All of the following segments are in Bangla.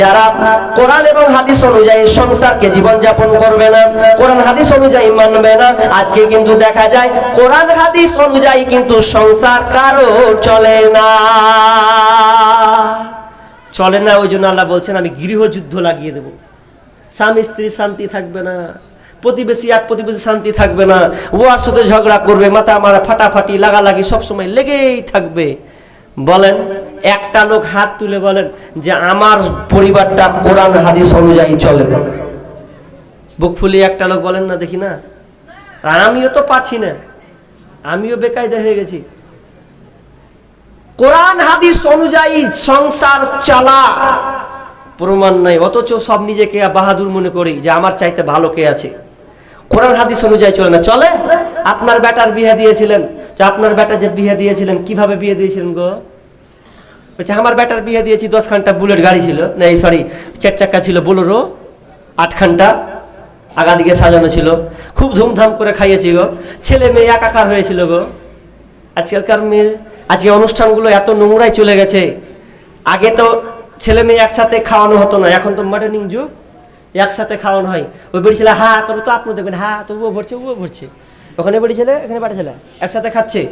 যারা কোরআন এবং হাদিস অনুযায়ী সংসারকে জীবনযাপন করবে না, কোরআন হাদিস অনুযায়ী মানবে না, আজকে কিন্তু দেখা যায় কোরআন হাদিস অনুযায়ী কিন্তু সংসার কারো চলে না। চলে না, ওই জন্য আল্লাহ বলছেন আমি গৃহযুদ্ধ লাগিয়ে দেব। স্বামী স্ত্রী শান্তি থাকবে না, প্রতিবেশী এক প্রতিবেশী শান্তি থাকবে না, ওর সাথে ঝগড়া করবে, মাথা মারা ফাটাফাটি লাগালাগি সবসময় লেগেই থাকবে। বলেন একটা লোক হাত তুলে বলেন যে আমার পরিবারটা কোরআন হাদিস অনুযায়ী চলে। বুক ফুলিয়ে একটা লোক বলেন না, দেখি না। আমিও তো পারছি না, আমিও বেকায়দা হয়ে গেছি। কোরআন হাদিস অনুযায়ী সংসার চালা প্রমাণ নাই, অথচ সব নিজেকে বাহাদুর মনে করি যে আমার চাইতে ভালো কে আছে। কোরআন হাদিস অনুযায়ী চলে না। চলে? আপনার বেটার বিয়ে দিয়েছিলেন, যে আপনার বেটা যে বিয়ে দিয়েছিলেন কিভাবে বিয়ে দিয়েছিলেন গো? বলছে আমার বেটার বিয়ে দিয়েছি 10 খানটা বুলেট গাড়ি ছিল, না এই সরি 4 চাকা ছিল, বোলেরো 8 খানটা আগা দিকে সাজানো ছিল, খুব ধুমধাম করে খাইয়েছি গো, ছেলে মেয়ে একাকার হয়েছিল গো। আজকালকার মেয়ে, আজকে অনুষ্ঠানগুলো এত নোংরাই চলে গেছে। আগে তো ছেলে মেয়ে একসাথে খাওয়ানো হতো না, এখন তো মডার্নিং যুগ, একসাথে খাওয়ানো হয়। ওই বেড়ি ছেলে হা করো তো আপনি দেখবেন, হা তো ও ভরছে, ওখানে বেড়ি ছেলে এখানে বাটা ছেলে একসাথে খাচ্ছে।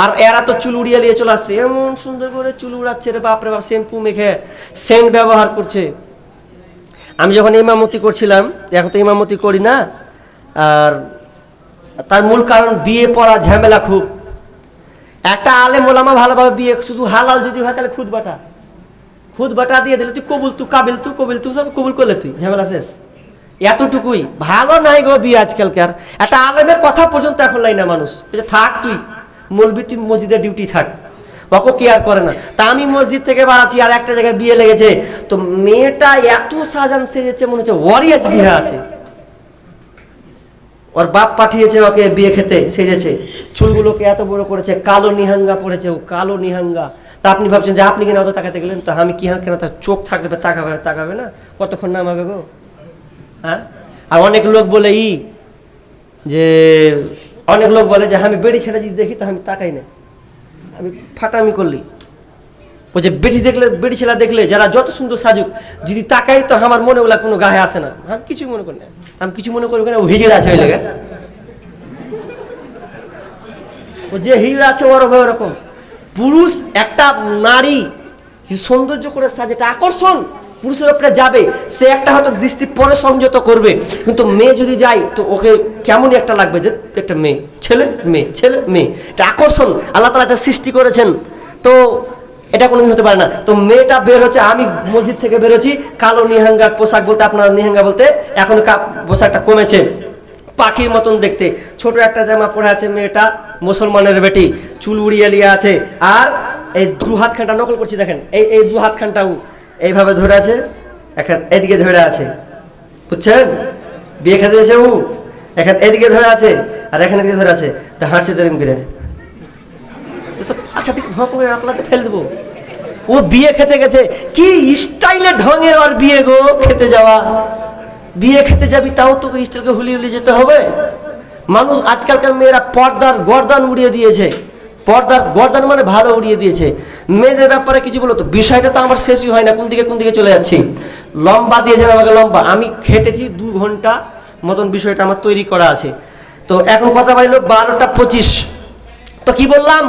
আর এরা তো চুল উড়িয়ে নিয়ে চলে আসছে, এমন সুন্দর করে চুল উড়াচ্ছে রে বাপরে বাপ, শ্যাম্পু মেখে সেন্ট ব্যবহার করছে। আমি যখন ইমামতি করছিলাম, এখন তো ইমামতি করি না, আর তার মূল কারণ বিয়ে পড়া ঝামেলা খুব। একটা আলেম ওলামা ভালোভাবে বিয়ে শুধু হালাল যদি হয় তাহলে খুদ বাটা দিয়ে দিলে তুই কবুল, তুই কাবিল, তুই কবিল, তুই সব কবুল করলে তুই ঝামেলা শেষ। এতটুকুই, ভালো নাই গো বিয়ে আজকালকার। একটা আলেমের কথা পর্যন্ত এখন লাই না মানুষ, থাক তুই মলবি, তুই মসজিদের ডিউটি থাক, ওকে কেয়ার করে না। তা আমি মসজিদ থেকে বাড়াচ্ছি আর একটা জায়গায় বিয়ে লেগেছে, তো মেয়েটা এত সাজান সেজেছে মনে হচ্ছে ওরই আজ বিয়ে আছে। ওর বাপ পাঠিয়েছে ওকে বিয়ে খেতে, সেজেছে, চুলগুলোকে এত বড় করেছে, কালো নিহাঙ্গা পড়েছে, ও কালো নিহাঙ্গা। তা আপনি ভাবছেন যে আপনি কেন অত তাকাতে গেলেন? তো আমি কি কেন, তার চোখ থাকবে, তাকাবে না, কতক্ষণ নামাবে গো? হ্যাঁ। আর অনেক লোক বলে অনেক লোক বলে যে আমি বেড়ি ছেড়ে যদি দেখি তো আমি তাকাই না, আমি ফাটামি করলি। বলছে বেড়ি ছেলে দেখলে যারা যত সুন্দর সাজুক যদি তাকাই তো আমার মনে ওলা কোনো গায়ে আসে না, আমি কিছু মনে করি না, আমি কিছু মনে করি না, ও হিজড়া আছে ওই লেগে, ও যে হিজড়া আছে ওরকম। পুরুষ একটা নারী সৌন্দর্য করে সাজেটা আকর্ষণ পুরুষের উপরে যাবে, সে একটা হয়তো দৃষ্টি পরে সংযত করবে, কিন্তু মেয়ে যদি যায় তো ওকে কেমনই একটা লাগবে যে একটা মেয়ে, ছেলে মেয়ে, এটা আকর্ষণ আল্লাহ তাআলা এটা সৃষ্টি করেছেন। তো এটা কোনোদিন হতে পারে না। তো মেয়েটা বের হচ্ছে, আমি মসজিদ থেকে বেরোচ্ছি, কালো নিহাঙ্গা পোশাক বলতে আপনার নিহাঙ্গা বলতে এখন পোশাকটা কমেছে, পাখির মতন দেখতে, ছোট একটা জামা পরে আছে মেয়েটা, মুসলমানের বেটি, চুল উড়িয়ে লিয়ে আছে, আর এই 2 হাত খানটা নকল করছি দেখেন, এই 2 হাত খানটাও এইভাবে ধরে আছে, এখন এদিকে ধরে আছে, বুঝছেন? বিয়ে খেতে এসে ও এখন এদিকে ধরে আছে আর এখানে দিকে ধরে আছে, তা হাঁটছে দেরিম করে, তো আচ্ছা দিকে ধোয়া করে আপনাকে ফেলে দেবো। ও বিয়ে খেতে গেছে, কি স্টাইলে ঢঙের ওর বিয়ে গো, খেতে যাওয়া, বিয়ে খেতে যাবি তাও তোকে স্টাইলকে হুলিয়ে যেতে হবে। মানুষ আজকালকার মেয়েরা পর্দার গর্দান উড়িয়ে দিয়েছে, পর্দার গর্দান মানে ভালো উড়িয়ে দিয়েছে। মেয়েদের ব্যাপারে কিছু বলো তো, বিষয়টা তো আমার শেষই হয় না, কোন দিকে চলে যাচ্ছি। লম্বা দিয়েছেন আমাকে, লম্বা আমি খেটেছি 2 ঘন্টা মতন, বিষয়টা আমার তৈরি করা আছে। তো এখন কথা বলল 12টা 25। তো কি বললাম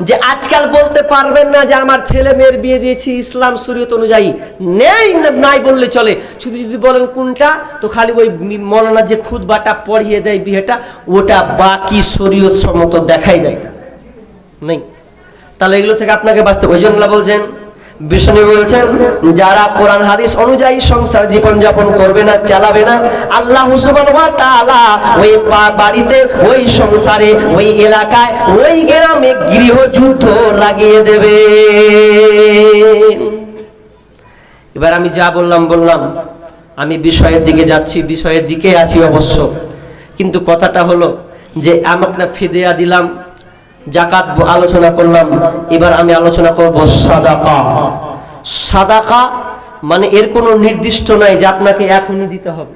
যে আজকাল বলতে পারবেন না যে আমার ছেলে মেয়ের বিয়ে দিয়েছি ইসলাম শরীয়ত অনুযায়ী, নাই বললে চলে। শুধু যদি বলেন কোনটা, তো খালি ওই মৌলানা যে খুতবাটা পড়িয়ে দেয় বিয়েটা, ওটা বাকি শরীয়ত সম্মত দেখাই যায় না, নেই। তাহলে এগুলো থেকে আপনাকে বাঁচতে, ওই জন্য বলছেন, বিষ্ণু বলছেন যারা কোরআন হাদিস অনুযায়ী সংসার জীবন যাপন করবে না, চালাবে না, আল্লাহ সুবহানাহু ওয়া তাআলা ওই বাড়িতে, ওই সংসারে, ওই এলাকায়, ওই গ্রামে গৃহযুদ্ধ লাগিয়ে দেবে। এবার আমি যা বললাম, আমি বিষয়ের দিকে যাচ্ছি, বিষয়ের দিকে আছি অবশ্য, কিন্তু কথাটা হলো যে আমাকে ফিদিয়া দিলাম, যাকাত আলোচনা করলাম, এবার আমি আলোচনা করব সাদাকা। সাদাকা মানে এর কোনো নির্দিষ্ট নাই যে আপনাকে এখনই দিতে হবে।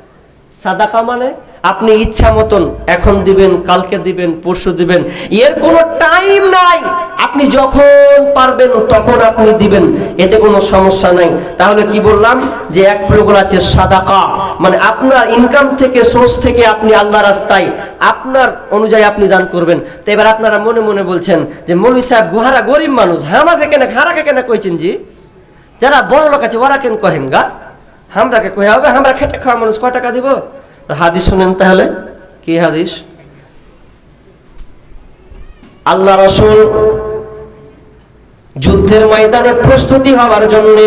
সাদাকা মানে আপনি ইচ্ছা মতন এখন দিবেন, কালকে দিবেন, পরশু দিবেন, এর কোনো টাইম নাই। আপনি যখন পারবেন তখন আপনি দিবেন, এতে কোনো সমস্যা নাই। তাহলে কি বললাম যে এক প্রকার আছে সাদাকা, মানে আপনার ইনকাম থেকে, সোর্স থেকে আপনি আল্লাহ রাস্তায় আপনার অনুযায়ী আপনি দান করবেন। তো এবার আপনারা মনে মনে বলছেন যে মৌলভী সাহেব গুহারা গরিব মানুষ, হামাকে কেন হারাকে কেন কইছেন জি? যারা বড় লোক আছে ওরা কেন কহেন গা? হামরাকে কহে হবে? আমরা খেটে খাওয়া মানুষ কয় টাকা দিব? হাদিস শুনেন তাহলে। কি হাদিস? আল্লাহ রাসূল যুদ্ধের ময়দানে প্রস্তুতি হওয়ার জন্য